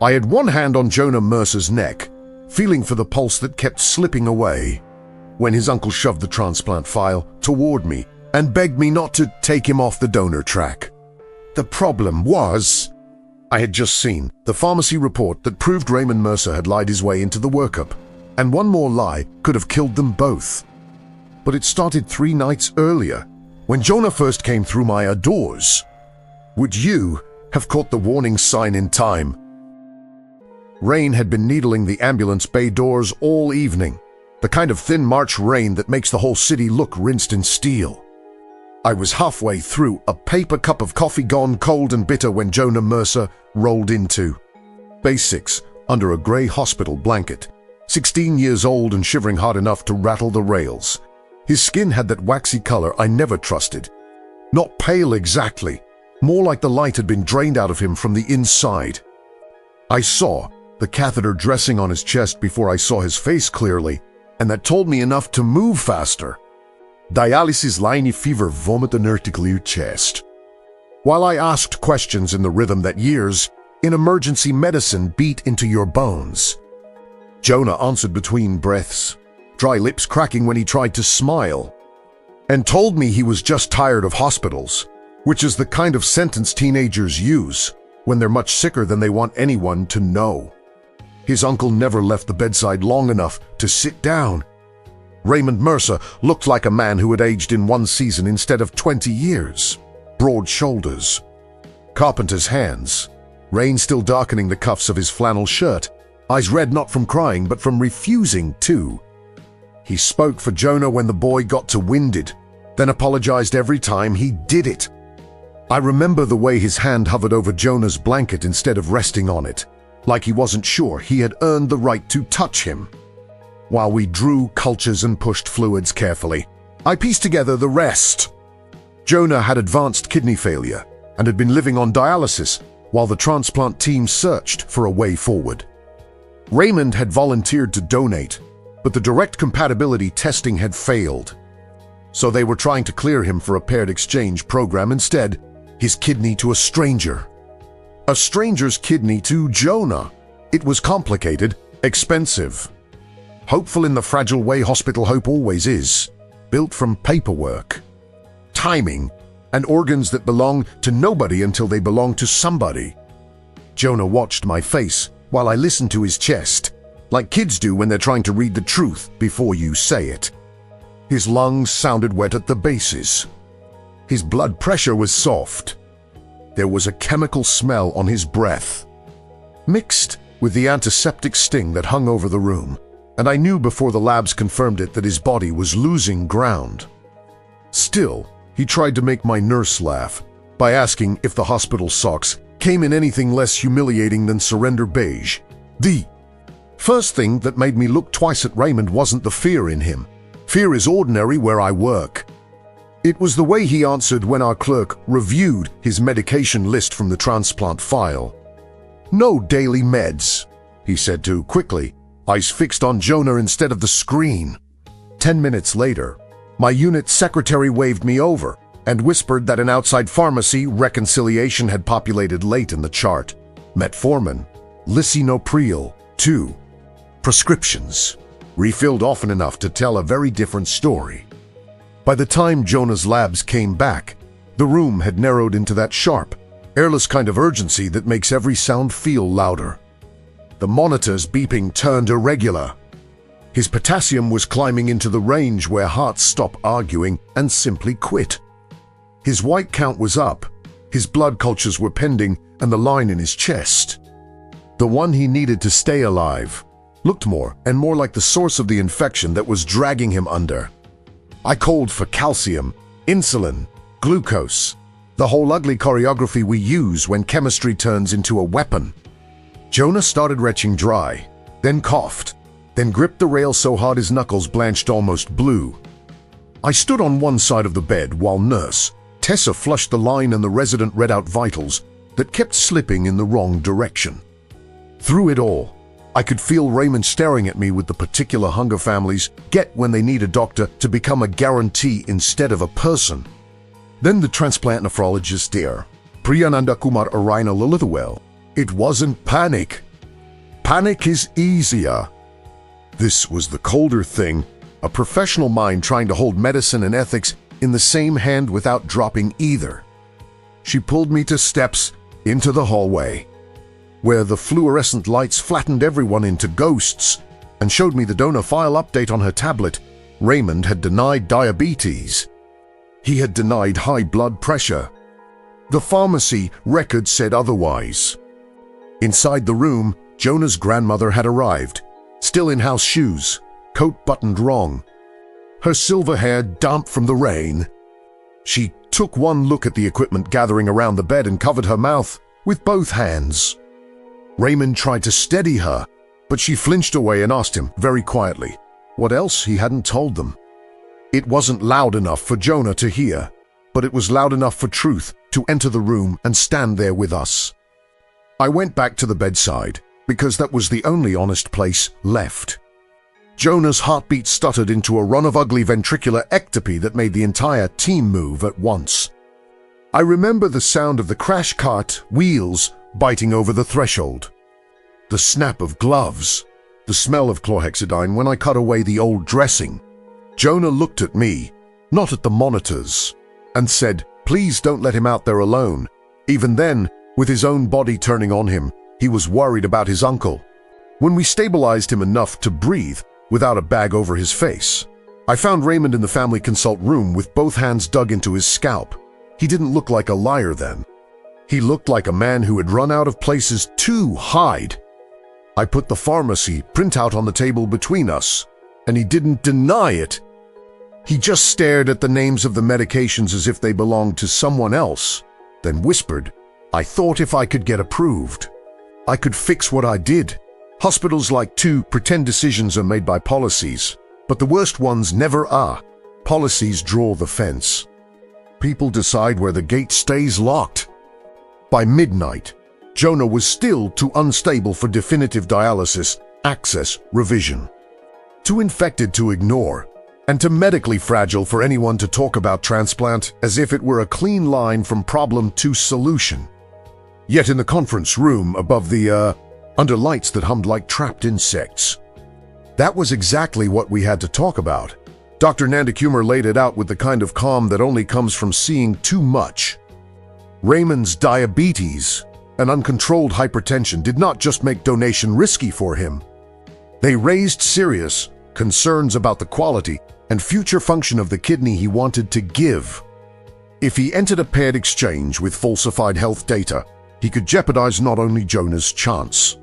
I had one hand on Jonah Mercer's neck, feeling for the pulse that kept slipping away, when his uncle shoved the transplant file toward me and begged me not to take him off the donor track. The problem was, I had just seen the pharmacy report that proved Raymond Mercer had lied his way into the workup, and one more lie could have killed them both. But it started 3 nights earlier, when Jonah first came through my doors. Would you have caught the warning sign in time? Rain had been needling the ambulance bay doors all evening, the kind of thin March rain that makes the whole city look rinsed in steel. I was halfway through a paper cup of coffee gone cold and bitter when Jonah Mercer rolled into Bay 6 under a gray hospital blanket, 16 years old and shivering hard enough to rattle the rails. His skin had that waxy color I never trusted. Not pale exactly, more like the light had been drained out of him from the inside. I saw the catheter dressing on his chest before I saw his face clearly, and that told me enough to move faster. Dialysis line fever vomit inertically chest. While I asked questions in the rhythm that years in emergency medicine beat into your bones, Jonah answered between breaths, dry lips cracking when he tried to smile, and told me he was just tired of hospitals, which is the kind of sentence teenagers use when they're much sicker than they want anyone to know. His uncle never left the bedside long enough to sit down. Raymond Mercer looked like a man who had aged in 1 season instead of 20 years. Broad shoulders, carpenter's hands, rain still darkening the cuffs of his flannel shirt, eyes red not from crying but from refusing to. He spoke for Jonah when the boy got too winded, then apologized every time he did it. I remember the way his hand hovered over Jonah's blanket instead of resting on it, like he wasn't sure he had earned the right to touch him. While we drew cultures and pushed fluids carefully, I pieced together the rest. Jonah had advanced kidney failure and had been living on dialysis while the transplant team searched for a way forward. Raymond had volunteered to donate, but the direct compatibility testing had failed. So they were trying to clear him for a paired exchange program instead, his kidney to a stranger. A stranger's kidney to Jonah. It was complicated, expensive. Hopeful in the fragile way hospital hope always is, built from paperwork, timing, and organs that belong to nobody until they belong to somebody. Jonah watched my face while I listened to his chest, like kids do when they're trying to read the truth before you say it. His lungs sounded wet at the bases. His blood pressure was soft. There was a chemical smell on his breath, mixed with the antiseptic sting that hung over the room, and I knew before the labs confirmed it that his body was losing ground. Still, he tried to make my nurse laugh by asking if the hospital socks came in anything less humiliating than surrender beige. The first thing that made me look twice at Raymond wasn't the fear in him. Fear is ordinary where I work. It was the way he answered when our clerk reviewed his medication list from the transplant file. "No daily meds," he said too quickly, eyes fixed on Jonah instead of the screen. 10 minutes later, my unit secretary waved me over and whispered that an outside pharmacy reconciliation had populated late in the chart. Metformin, lisinopril, 2 prescriptions, refilled often enough to tell a very different story. By the time Jonah's labs came back, the room had narrowed into that sharp, airless kind of urgency that makes every sound feel louder. The monitor's beeping turned irregular. His potassium was climbing into the range where hearts stop arguing and simply quit. His white count was up, his blood cultures were pending, and the line in his chest, the one he needed to stay alive, looked more and more like the source of the infection that was dragging him under. I called for calcium, insulin, glucose, the whole ugly choreography we use when chemistry turns into a weapon. Jonah started retching dry, then coughed, then gripped the rail so hard his knuckles blanched almost blue. I stood on one side of the bed while Nurse Tessa flushed the line and the resident read out vitals that kept slipping in the wrong direction. Through it all, I could feel Raymond staring at me with the particular hunger families get when they need a doctor to become a guarantee instead of a person. Then the transplant nephrologist there, Priyananda Kumar Arina Lilithawell. It wasn't panic, Panic is easier. This was the colder thing, a professional mind trying to hold medicine and ethics in the same hand without dropping either. She pulled me to steps into the hallway, where the fluorescent lights flattened everyone into ghosts, and showed me the donor file update on her tablet. Raymond had denied diabetes. He had denied high blood pressure. The pharmacy record said otherwise. Inside the room, Jonah's grandmother had arrived, still in house shoes, coat buttoned wrong, her silver hair damp from the rain. She took one look at the equipment gathering around the bed and covered her mouth with both hands. Raymond tried to steady her, but she flinched away and asked him very quietly what else he hadn't told them. It wasn't loud enough for Jonah to hear, but it was loud enough for truth to enter the room and stand there with us. I went back to the bedside because that was the only honest place left. Jonah's heartbeat stuttered into a run of ugly ventricular ectopy that made the entire team move at once. I remember the sound of the crash cart wheels biting over the threshold, the snap of gloves, the smell of chlorhexidine when I cut away the old dressing. Jonah looked at me, not at the monitors, and said, "Please don't let him out there alone." Even then, with his own body turning on him, he was worried about his uncle. When we stabilized him enough to breathe without a bag over his face, I found Raymond in the family consult room with both hands dug into his scalp. He didn't look like a liar then. He looked like a man who had run out of places to hide. I put the pharmacy printout on the table between us, and he didn't deny it. He just stared at the names of the medications as if they belonged to someone else, then whispered, "I thought if I could get approved, I could fix what I did. Hospitals like to pretend decisions are made by policies, but the worst ones never are. Policies draw the fence. People decide where the gate stays locked." By midnight, Jonah was still too unstable for definitive dialysis access revision, too infected to ignore, and too medically fragile for anyone to talk about transplant as if it were a clean line from problem to solution. Yet in the conference room above under lights that hummed like trapped insects, that was exactly what we had to talk about. Dr. Nandakumar laid it out with the kind of calm that only comes from seeing too much. Raymond's diabetes and uncontrolled hypertension did not just make donation risky for him. They raised serious concerns about the quality and future function of the kidney he wanted to give. If he entered a paired exchange with falsified health data, he could jeopardize not only Jonah's chance,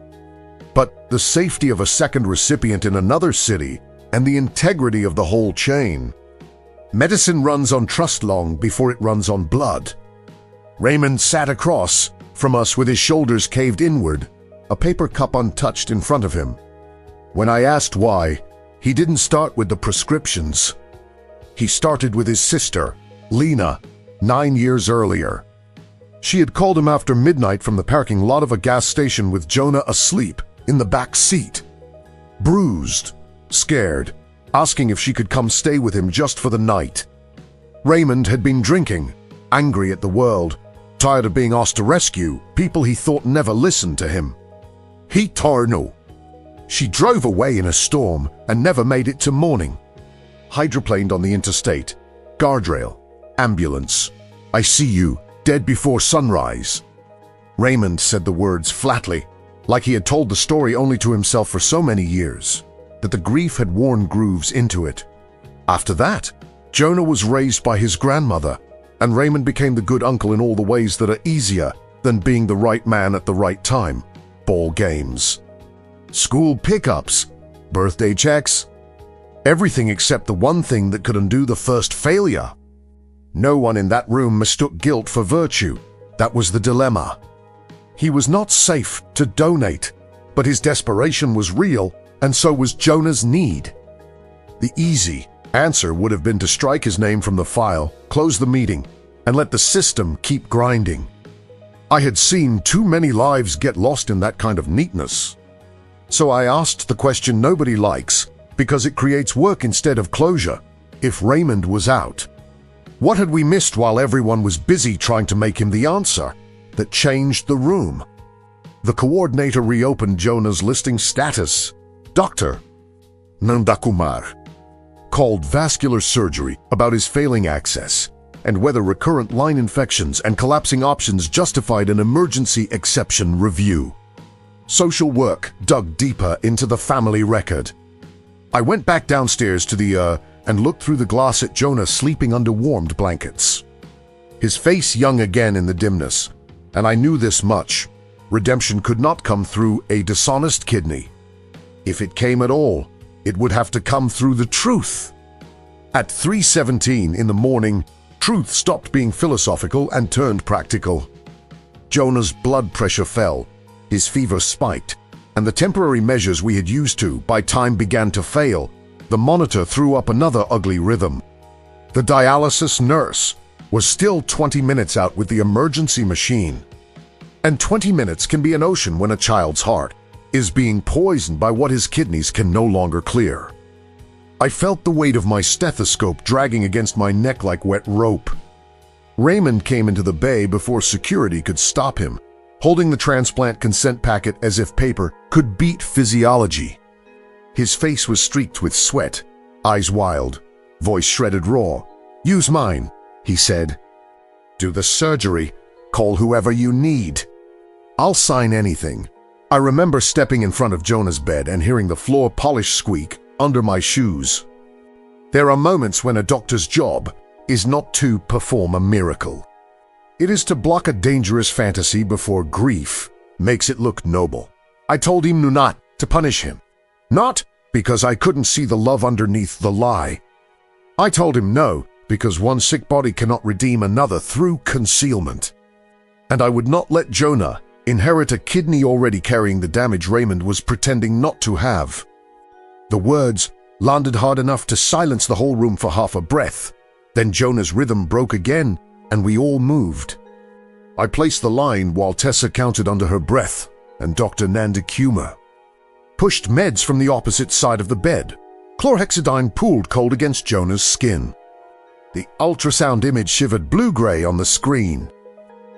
but the safety of a second recipient in another city and the integrity of the whole chain. Medicine runs on trust long before it runs on blood. Raymond sat across from us with his shoulders caved inward, a paper cup untouched in front of him. When I asked why, he didn't start with the prescriptions. He started with his sister, Lena, 9 years earlier. She had called him after midnight from the parking lot of a gas station with Jonah asleep in the back seat, bruised, scared, asking if she could come stay with him just for the night. Raymond had been drinking, angry at the world, tired of being asked to rescue people he thought never listened to him. He no. She drove away in a storm and never made it to morning. Hydroplaned on the interstate, guardrail, ambulance. "I see you, dead before sunrise." Raymond said the words flatly, like he had told the story only to himself for so many years, that the grief had worn grooves into it. After that, Jonah was raised by his grandmother, and Raymond became the good uncle in all the ways that are easier than being the right man at the right time. Ball games, school pickups, birthday checks, everything except the one thing that could undo the first failure. No one in that room mistook guilt for virtue. That was the dilemma. He was not safe to donate, but his desperation was real, and so was Jonah's need. The easy answer would have been to strike his name from the file, close the meeting, and let the system keep grinding. I had seen too many lives get lost in that kind of neatness. So I asked the question nobody likes, because it creates work instead of closure. If Raymond was out, what had we missed while everyone was busy trying to make him the answer that changed the room? The coordinator reopened Jonah's listing status. Dr. Nandakumar called vascular surgery about his failing access and whether recurrent line infections and collapsing options justified an emergency exception review. Social work dug deeper into the family record. I went back downstairs to and looked through the glass at Jonah sleeping under warmed blankets. His face young again in the dimness, and I knew this much. Redemption could not come through a dishonest kidney. If it came at all, it would have to come through the truth. At 3:17 in the morning, truth stopped being philosophical and turned practical. Jonah's blood pressure fell, his fever spiked, and the temporary measures we had used to, by time, began to fail. The monitor threw up another ugly rhythm. The dialysis nurse was still 20 minutes out with the emergency machine. And 20 minutes can be an ocean when a child's heart is being poisoned by what his kidneys can no longer clear. I felt the weight of my stethoscope dragging against my neck like wet rope. Raymond came into the bay before security could stop him, holding the transplant consent packet as if paper could beat physiology. His face was streaked with sweat, eyes wild, voice shredded raw. "Use mine," he said. "Do the surgery. Call whoever you need. I'll sign anything." I remember stepping in front of Jonah's bed and hearing the floor polish squeak under my shoes. There are moments when a doctor's job is not to perform a miracle. It is to block a dangerous fantasy before grief makes it look noble. I told him not to punish him. Not because I couldn't see the love underneath the lie. I told him no because one sick body cannot redeem another through concealment. And I would not let Jonah inherit a kidney already carrying the damage Raymond was pretending not to have. The words landed hard enough to silence the whole room for half a breath. Then Jonah's rhythm broke again, and we all moved. I placed the line while Tessa counted under her breath, and Dr. Nandakumar pushed meds from the opposite side of the bed. Chlorhexidine pooled cold against Jonah's skin. The ultrasound image shivered blue-gray on the screen.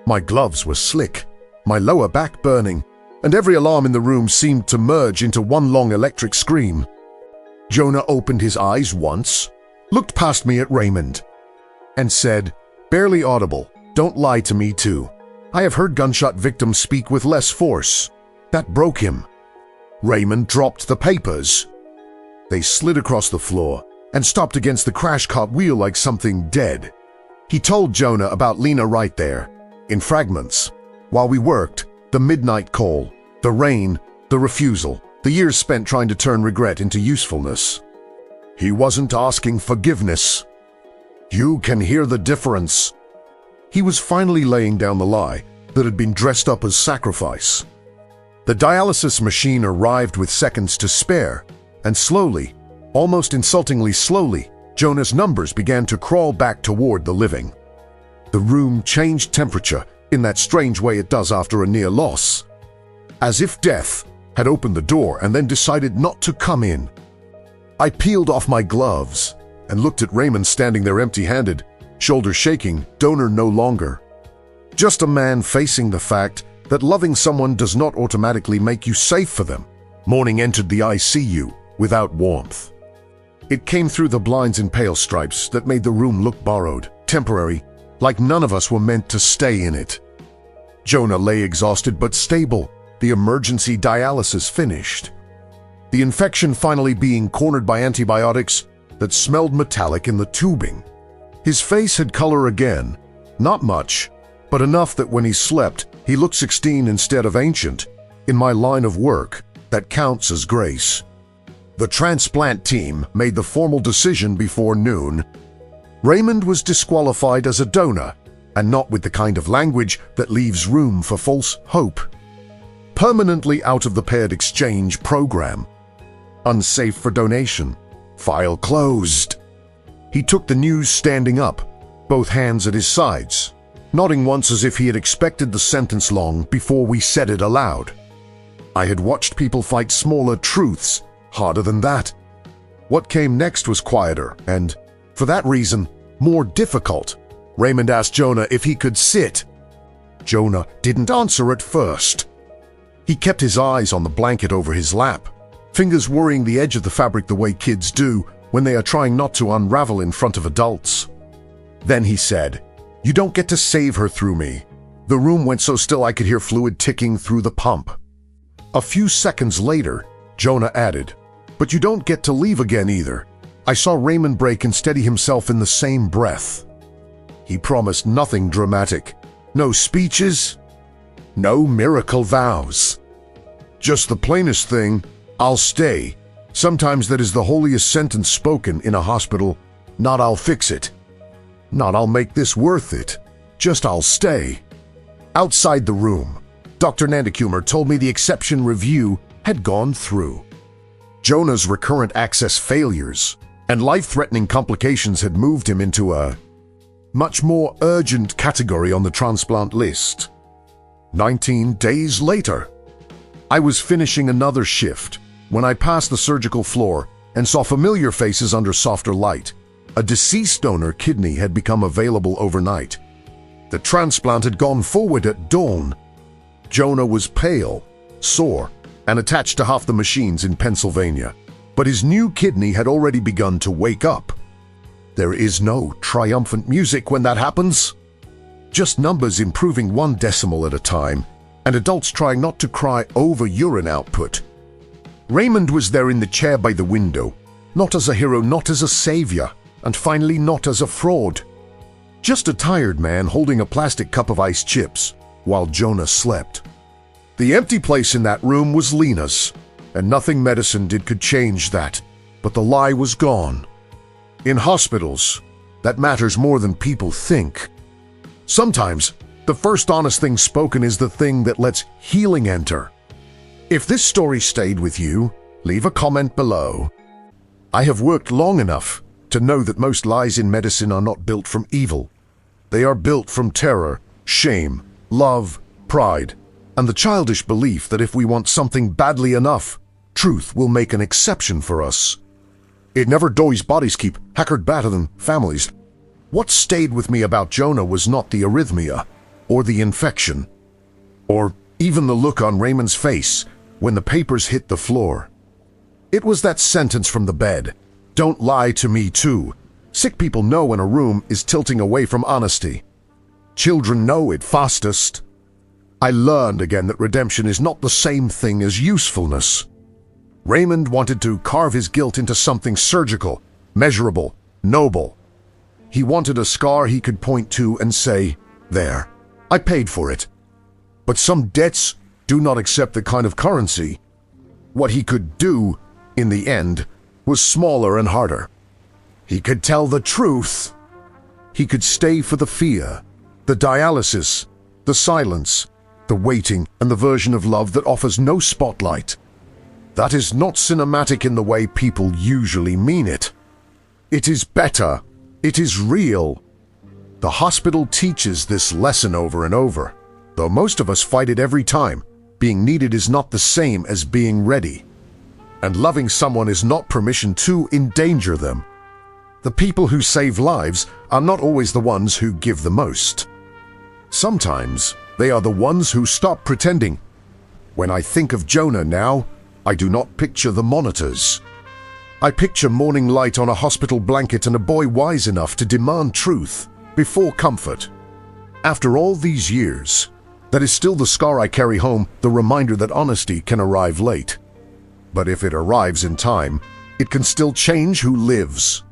My gloves were slick, my lower back burning, and every alarm in the room seemed to merge into one long electric scream. Jonah opened his eyes once, looked past me at Raymond, and said, barely audible, "Don't lie to me too. I have heard gunshot victims speak with less force." That broke him. Raymond dropped the papers. They slid across the floor and stopped against the crash-cart wheel like something dead. He told Jonah about Lena right there, in fragments. While we worked, the midnight call, the rain, the refusal, the years spent trying to turn regret into usefulness. He wasn't asking forgiveness. You can hear the difference. He was finally laying down the lie that had been dressed up as sacrifice. The dialysis machine arrived with seconds to spare, and slowly, almost insultingly slowly, Jonah's numbers began to crawl back toward the living. The room changed temperature in that strange way it does after a near loss, as if death had opened the door and then decided not to come in. I peeled off my gloves and looked at Raymond standing there empty-handed, shoulders shaking, donor no longer. Just a man facing the fact that loving someone does not automatically make you safe for them. Morning entered the ICU without warmth. It came through the blinds in pale stripes that made the room look borrowed, temporary, like none of us were meant to stay in it. Jonah lay exhausted but stable, the emergency dialysis finished. The infection finally being cornered by antibiotics that smelled metallic in the tubing. His face had color again, not much, but enough that when he slept, he looked 16 instead of ancient. In my line of work, that counts as grace. The transplant team made the formal decision before noon. Raymond was disqualified as a donor, and not with the kind of language that leaves room for false hope. Permanently out of the paired exchange program. Unsafe for donation. File closed. He took the news standing up, both hands at his sides, nodding once as if he had expected the sentence long before we said it aloud. I had watched people fight smaller truths harder than that. What came next was quieter and, for that reason, more difficult. Raymond asked Jonah if he could sit. Jonah didn't answer at first. He kept his eyes on the blanket over his lap, fingers worrying the edge of the fabric the way kids do when they are trying not to unravel in front of adults. Then he said, "You don't get to save her through me." The room went so still I could hear fluid ticking through the pump. A few seconds later, Jonah added, "But you don't get to leave again either." I saw Raymond break and steady himself in the same breath. He promised nothing dramatic. No speeches, no miracle vows. Just the plainest thing, "I'll stay." Sometimes that is the holiest sentence spoken in a hospital. Not "I'll fix it." Not "I'll make this worth it." Just "I'll stay." Outside the room, Dr. Nandekumar told me the exception review had gone through. Jonah's recurrent access failures and life-threatening complications had moved him into a much more urgent category on the transplant list. 19 days later, I was finishing another shift when I passed the surgical floor and saw familiar faces under softer light. A deceased donor kidney had become available overnight. The transplant had gone forward at dawn. Jonah was pale, sore, and attached to half the machines in Pennsylvania, but his new kidney had already begun to wake up. There is no triumphant music when that happens. Just numbers improving 1 decimal at a time, and adults trying not to cry over urine output. Raymond was there in the chair by the window, not as a hero, not as a savior, and finally not as a fraud. Just a tired man holding a plastic cup of iced chips while Jonah slept. The empty place in that room was Lena's, and nothing medicine did could change that, but the lie was gone. In hospitals, that matters more than people think. Sometimes, the first honest thing spoken is the thing that lets healing enter. If this story stayed with you, leave a comment below. I have worked long enough to know that most lies in medicine are not built from evil. They are built from terror, shame, love, pride, and the childish belief that if we want something badly enough, truth will make an exception for us. It never does bodies keep hackered better than families. What stayed with me about Jonah was not the arrhythmia, or the infection, or even the look on Raymond's face when the papers hit the floor. It was that sentence from the bed, "Don't lie to me too." Sick people know when a room is tilting away from honesty. Children know it fastest. I learned again that redemption is not the same thing as usefulness. Raymond wanted to carve his guilt into something surgical, measurable, noble. He wanted a scar he could point to and say, "There, I paid for it." But some debts do not accept the kind of currency. What he could do, in the end, was smaller and harder. He could tell the truth. He could stay for the fear, the dialysis, the silence, the waiting, and the version of love that offers no spotlight. That is not cinematic in the way people usually mean it. It is better. It is real. The hospital teaches this lesson over and over, though most of us fight it every time. Being needed is not the same as being ready. And loving someone is not permission to endanger them. The people who save lives are not always the ones who give the most. Sometimes they are the ones who stop pretending. When I think of Jonah now, I do not picture the monitors. I picture morning light on a hospital blanket and a boy wise enough to demand truth before comfort. After all these years, that is still the scar I carry home, the reminder that honesty can arrive late. But if it arrives in time, it can still change who lives.